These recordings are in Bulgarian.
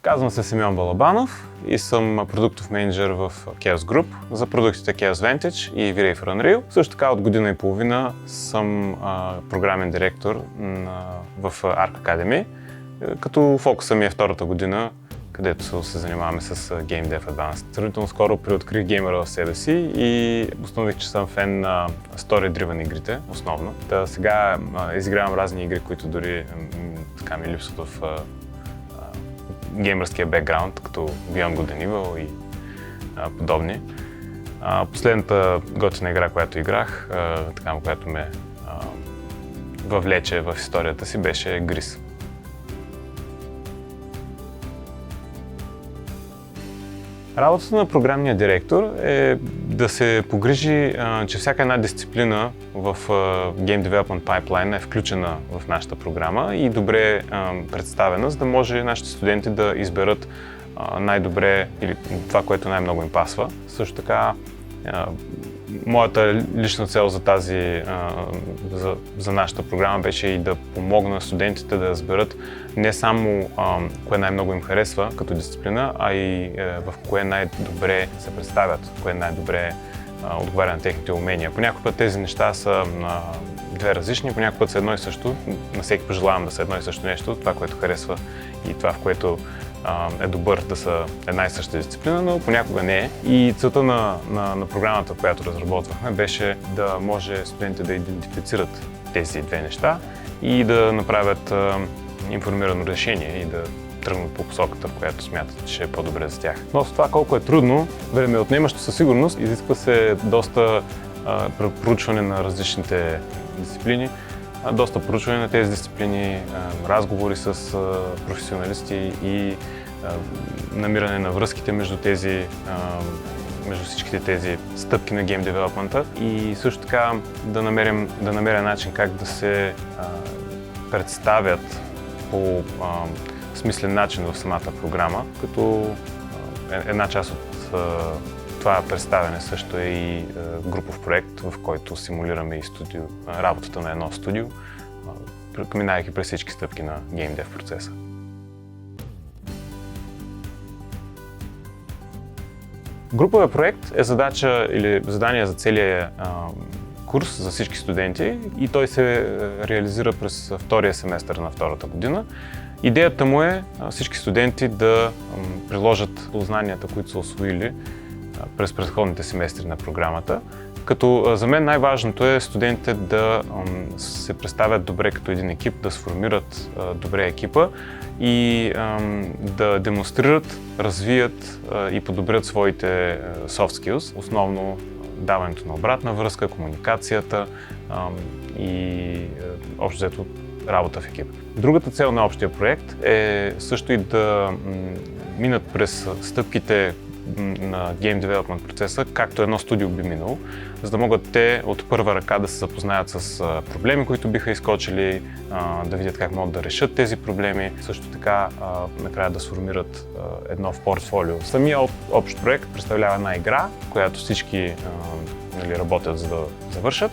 Казвам се Симеон Балабанов и съм продуктов менеджер в Chaos Group за продуктите Chaos Vantage и V-Ray for Unreal. Също така от година и половина съм програмен директор в Arc Academy, като фокуса ми е втората година, където се занимаваме с Game Dev Advanced. Сравнително скоро преоткрих геймера в себе си и установих, че съм фен на story-driven игрите, основно. Сега изигравам разни игри, които дори ми липсват в геймърския бекграунд, като Beyond Good and Evil и подобни. Последната готина игра, която играх, която ме въвлече в историята си, беше Gris. Работата на програмния директор е да се погрижи, че всяка една дисциплина в Game Development Pipeline е включена в нашата програма и добре представена, за да може нашите студенти да изберат най-добре или това, което най-много им пасва. Също така, моята лична цел за нашата програма беше и да помогна студентите да разберат не само кое най-много им харесва като дисциплина, а и в кое най-добре се представят, кое най-добре отговаря на техните умения. Понякога път тези неща са две различни, понякога път са едно и също. На всеки пожелавам да са едно и също нещо, това, което харесва и това, в което е добър да са една и съща дисциплина, но понякога не е. И целта на програмата, която разработвахме, беше да може студентите да идентифицират тези две неща и да направят информирано решение и да тръгнат по посоката, в която смятат, че е по-добре за тях. Но с това колко е трудно, време отнемащо със сигурност, изисква се доста проучване на различните дисциплини, доста проучване на тези дисциплини, разговори с професионалисти и намиране на връзките между всичките тези стъпки на гейм девелопмента и също така да намеря начин как да се представят по смислен начин в самата програма, като една част от това представяне също е и групов проект, в който симулираме и работата на едно студио, минавайки през всички стъпки на геймдев процеса. Груповия проект е задача или задание за целия курс за всички студенти и той се реализира през втория семестър на втората година. Идеята му е всички студенти да приложат познанията, които са усвоили през предходните семестри на програмата. Като за мен най-важното е студентите да се представят добре като един екип, да сформират добре екипа и да демонстрират, развият и подобрят своите soft skills, основно даването на обратна връзка, комуникацията и общо взето работа в екип. Другата цел на общия проект е също и да минат през стъпките на Game Development процеса, както едно студио би минало, за да могат те от първа ръка да се запознаят с проблеми, които биха изскочили, да видят как могат да решат тези проблеми, също така накрая да сформират едно в портфолио. Самия общ проект представлява една игра, която всички работят за да завършат,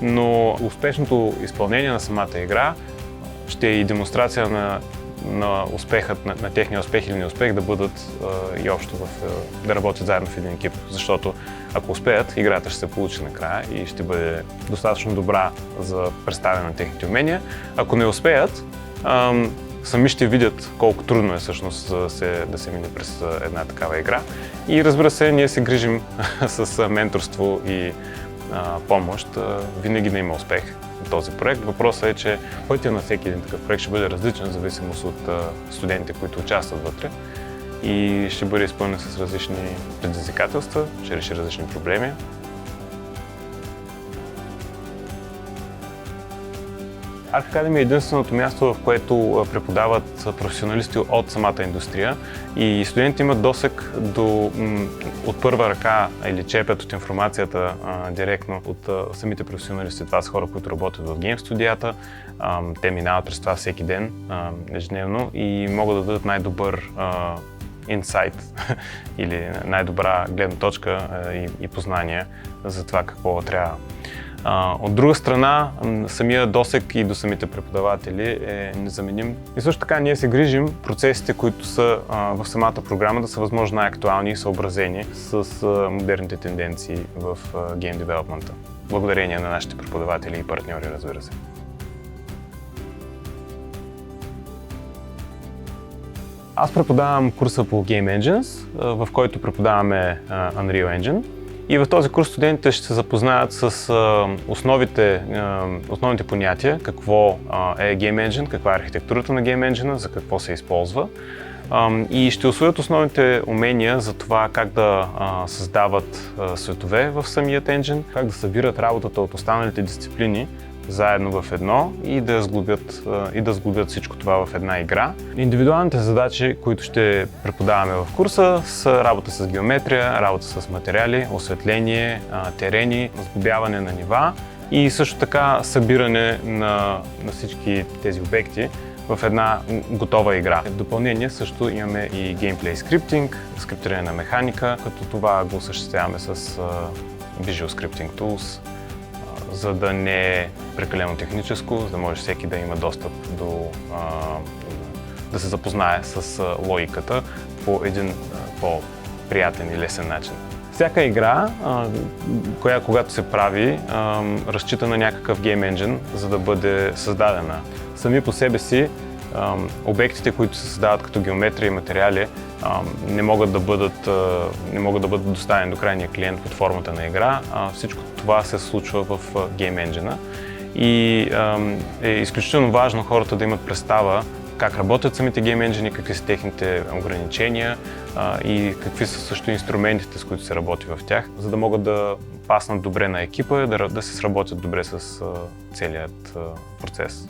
но успешното изпълнение на самата игра ще е и демонстрация на успехът, на техния успех или неуспех да бъдат и общо да работят заедно в един екип. Защото ако успеят, играта ще се получи накрая и ще бъде достатъчно добра за представяне на техните умения. Ако не успеят, сами ще видят колко трудно е всъщност да се мине през една такава игра. И разбира се, ние се грижим с менторство и помощ винаги да има успех на този проект. Въпросът е, че пътя на всеки един такъв проект ще бъде различен, в зависимост от студентите, които участват вътре и ще бъде изпълнен с различни предизвикателства, ще реши различни проблеми. Arc Academy е единственото място, в което преподават професионалисти от самата индустрия и студентите имат досег от първа ръка или черпят от информацията директно от самите професионалисти. Това са хора, които работят в гейм студията, те минават през това всеки ден, ежедневно и могат да дадат най-добър инсайт или най-добра гледна точка и познания за това какво трябва От друга страна, самия досег и до самите преподаватели е незаменим. И също така ние се грижим процесите, които са в самата програма, да са възможно най-актуални и съобразени с модерните тенденции в гейм девелопмента. Благодарение на нашите преподаватели и партньори, разбира се. Аз преподавам курса по Game Engines, в който преподаваме Unreal Engine. И в този курс студентите ще се запознаят с основните понятия, какво е Game Engine, каква е архитектурата на Game Engine, за какво се използва. И ще усвоят основните умения за това как да създават светове в самият engine, как да събират работата от останалите дисциплини заедно в едно и да сглобят всичко това в една игра. Индивидуалните задачи, които ще преподаваме в курса, са работа с геометрия, работа с материали, осветление, терени, сглобяване на нива и също така събиране на всички тези обекти в една готова игра. В допълнение също имаме и геймплей скриптинг, скриптиране на механика, като това го осъществяваме с Visual Scripting Tools, за да не е прекалено техническо, за да може всеки да има достъп да се запознае с логиката по един по-приятен и лесен начин. Всяка игра, когато се прави, разчита на някакъв гейм енджин, за да бъде създадена. Сами по себе си обектите, които се създават като геометрия и материали, не могат да бъдат доставени до крайния клиент под формата на игра. Всичко това се случва в гейм енджина и е изключително важно хората да имат представа как работят самите гейм енджини, какви са техните ограничения и какви са също инструментите, с които се работи в тях, за да могат да паснат добре на екипа и да се сработят добре с целият процес.